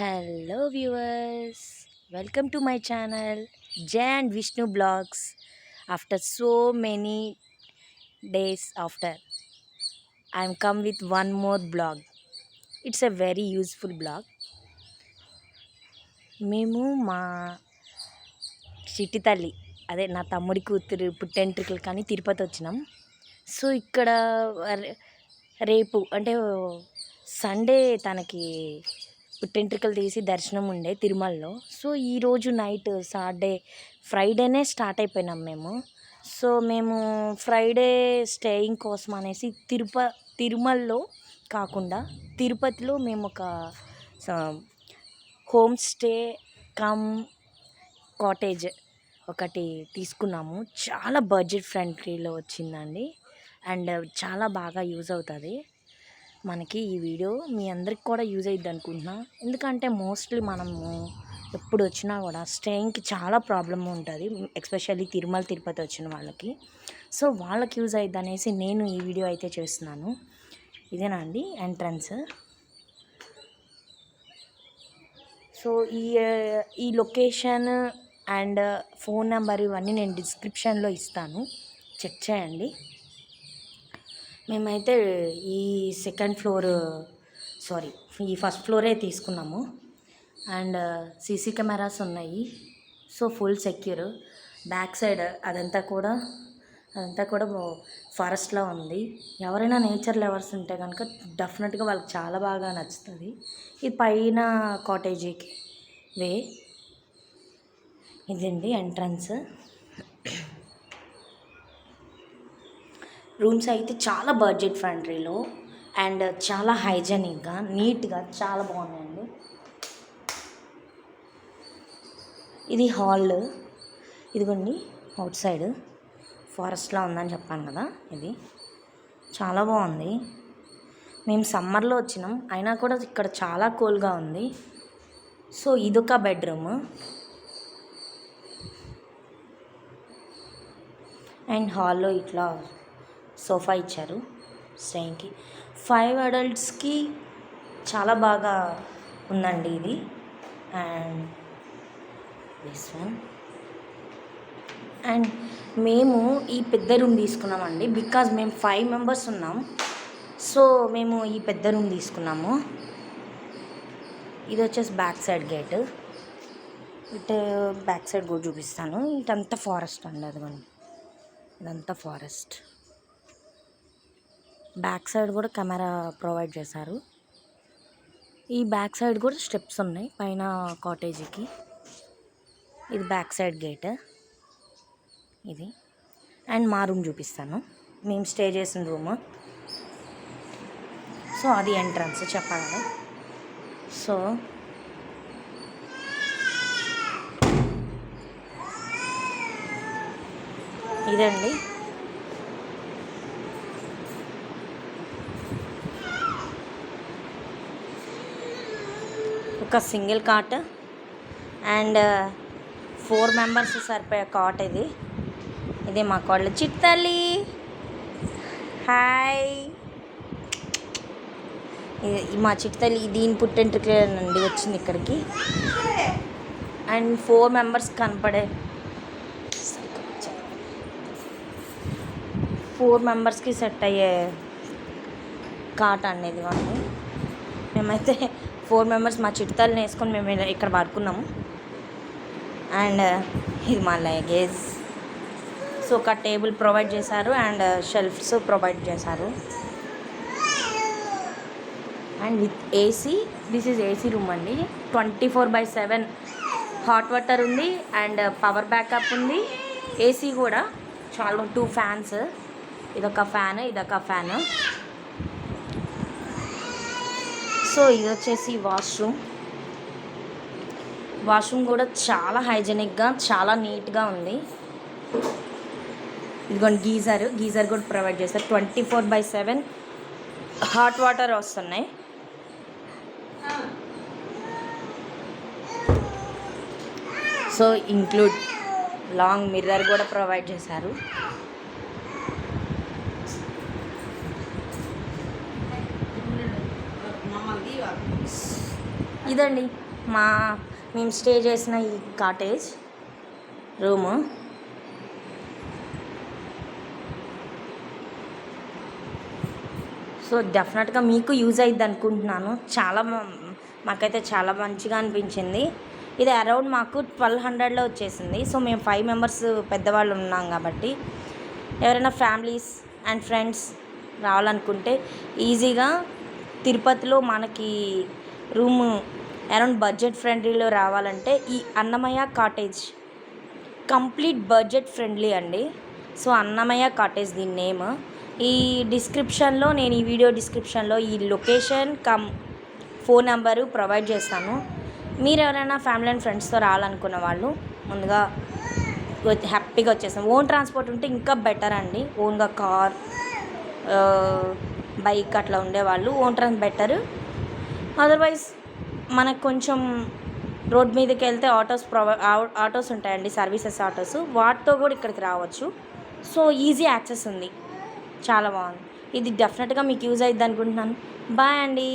Hello viewers, welcome to my channel Jay and Vishnu Blogs. After so many days after, I'm come with one more blog. It's a very useful blog. మేము మా చిట్టి తల్లి అదే నా తమ్ముడి కూతురు పుట్టెంట్రుకలు కానీ తిరుపతి వచ్చినాం. సో ఇక్కడ రేపు అంటే సండే తనకి పుట్టెంట్రుకలు తీసి దర్శనం ఉండే తిరుమలలో. సో ఈరోజు నైట్ ఫ్రైడేనే స్టార్ట్ అయిపోయినాం మేము. సో మేము ఫ్రైడే స్టేయింగ్ కోసం అనేసి తిరుమలలో కాకుండా తిరుపతిలో మేము ఒక హోమ్ స్టే కమ్ కాటేజ్ ఒకటి తీసుకున్నాము. చాలా బడ్జెట్ ఫ్రెండ్లీలో వచ్చిందండి అండ్ చాలా బాగా యూజ్ అవుతుంది మనకి. ఈ వీడియో మీ అందరికి కూడా యూజ్ అయ్యిద్ది అనుకుంటున్నా. ఎందుకంటే మోస్ట్లీ మనము ఎప్పుడు వచ్చినా కూడా స్టేయింగ్కి చాలా ప్రాబ్లమ్ ఉంటుంది, ఎస్పెషల్లీ తిరుమల తిరుపతి వచ్చిన వాళ్ళకి. సో వాళ్ళకి యూజ్ అయ్యిద్ది అనేసి నేను ఈ వీడియో అయితే చేస్తున్నాను. ఇదేనా అండి ఎంట్రన్స్. సో ఈ లొకేషన్ అండ్ ఫోన్ నెంబర్ ఇవన్నీ నేను డిస్క్రిప్షన్లో ఇస్తాను, చెక్ చేయండి. మేమైతే ఈ ఫస్ట్ ఫ్లోరే తీసుకున్నాము అండ్ సీసీ కెమెరాస్ ఉన్నాయి. So full secure. Back side అదంతా కూడా ఫారెస్ట్లో ఉంది. ఎవరైనా నేచర్ లవర్స్ ఉంటే కనుక డెఫినెట్గా వాళ్ళకి చాలా బాగా నచ్చుతుంది. ఈ పైన కాటేజీకి వే ఇదండి ఎంట్రన్స్. రూమ్స్ అయితే చాలా బడ్జెట్ ఫ్రెండ్లీలో అండ్ చాలా హైజెనిక్గా నీట్గా చాలా బాగున్నాయండి. ఇది హాల్. ఇదిగోండి అవుట్ సైడ్ ఫారెస్ట్లో ఉందని చెప్పాను కదా, ఇది చాలా బాగుంది. మేము సమ్మర్లో వచ్చినాం అయినా కూడా ఇక్కడ చాలా కూల్గా ఉంది. సో ఇదొక బెడ్రూమ్ అండ్ హాల్లో ఇట్లా సోఫా ఇచ్చారు స్టేయింగ్కి. 5 అడల్ట్స్కి చాలా బాగా ఉందండి ఇది. And this one. అండ్ మేము ఈ పెద్ద రూమ్ తీసుకున్నామండి బికాజ్ మేము 5 మెంబర్స్ ఉన్నాం. సో మేము ఈ పెద్ద రూమ్ తీసుకున్నాము. ఇది వచ్చేసి బ్యాక్ సైడ్ గేట్. ఇటు బ్యాక్ సైడ్ కూడా చూపిస్తాను. ఇటంతా ఫారెస్ట్ అండి, అదిగోండి ఇదంతా ఫారెస్ట్. బ్యాక్ సైడ్ కూడా కెమెరా ప్రొవైడ్ చేశారు. ఈ బ్యాక్ సైడ్ కూడా స్టెప్స్ ఉన్నాయి పైన కాటేజీకి. ఇది బ్యాక్ సైడ్ గేట్ ఇది. అండ్ మా రూమ్ చూపిస్తాను, మేము స్టే చేసిన రూమ్. సో అది ఎంట్రన్స్ చెప్పాలి. సో ఇదండి ఒక సింగిల్ కాట్ అండ్ 4 మెంబర్స్ సరిపోయే కాట్ ఇది. ఇదే మా కోడలు చిట్టల్లి. హాయ్. మా చిట్టల్లి దీని పుట్టెంట్రుకలేనండి వచ్చింది ఇక్కడికి. అండ్ 4 మెంబర్స్ కనపడే 4 మెంబర్స్కి సెట్ అయ్యే కాట్ అనేది వాళ్ళు. మేమైతే 4 మెంబర్స్ మా చిట్టాలని వేసుకొని మేము ఇక్కడ పడుకున్నాము. అండ్ ఇది మా లగేజ్. సో ఒక టేబుల్ ప్రొవైడ్ చేశారు అండ్ షెల్ఫ్స్ ప్రొవైడ్ చేశారు. And with AC. This is AC room అండి. 24/7 హాట్ వాటర్ ఉంది అండ్ పవర్ బ్యాకప్ ఉంది. ఏసీ కూడా చాలా 2 ఫ్యాన్స్. ఇదొక ఫ్యాన్. సో ఇది వచ్చేసి వాష్రూమ్ కూడా చాలా హైజెనిక్గా చాలా నీట్గా ఉంది. ఇదిగోండి గీజర్ కూడా ప్రొవైడ్ చేస్తారు. 24/7 హాట్ వాటర్ వస్తున్నాయి. సో ఇంక్లూడ్ లాంగ్ మిర్రర్ కూడా ప్రొవైడ్ చేశారు. ఇదండి మా మేము స్టే చేసిన ఈ కాటేజ్ రూము. సో డెఫినెట్గా మీకు యూజ్ అయ్యిద్ది అనుకుంటున్నాను. మాకైతే చాలా మంచిగా అనిపించింది. ఇది అరౌండ్ మాకు 1200లో వచ్చేసింది. సో మేము 5 మెంబర్స్ పెద్దవాళ్ళు ఉన్నాం కాబట్టి ఎవరైనా ఫ్యామిలీస్ అండ్ ఫ్రెండ్స్ రావాలనుకుంటే ఈజీగా తిరుపతిలో మనకి రూము అరౌండ్ బడ్జెట్ ఫ్రెండ్లీలో రావాలంటే ఈ Annamayya cottage complete budget friendly అండి. సో అన్నమయ్య కాటేజ్ దీని నేమ్. ఈ వీడియో డిస్క్రిప్షన్లో ఈ లొకేషన్ ఫోన్ నెంబరు ప్రొవైడ్ చేస్తాను. మీరు ఎవరైనా ఫ్యామిలీ అండ్ ఫ్రెండ్స్తో రావాలనుకున్న వాళ్ళు ముందుగా హ్యాపీగా వచ్చేస్తాం. ఓన్ ట్రాన్స్పోర్ట్ ఉంటే ఇంకా బెటర్ అండి. ఓన్గా కార్, బైక్ అట్లా ఉండేవాళ్ళు ఓన్ ట్రాన్స్ బెటర్. అదర్వైజ్ మనకు కొంచెం రోడ్ మీదకి వెళ్తే ఆటోస్ ఉంటాయండి, సర్వీసెస్ ఆటోస్, వాటితో కూడా ఇక్కడికి రావచ్చు. సో ఈజీ యాక్సెస్ ఉంది, చాలా బాగుంది. ఇది డెఫినెట్గా మీకు యూజ్ అయ్యిద్ది అనుకుంటున్నాను. బాయ్ అండి.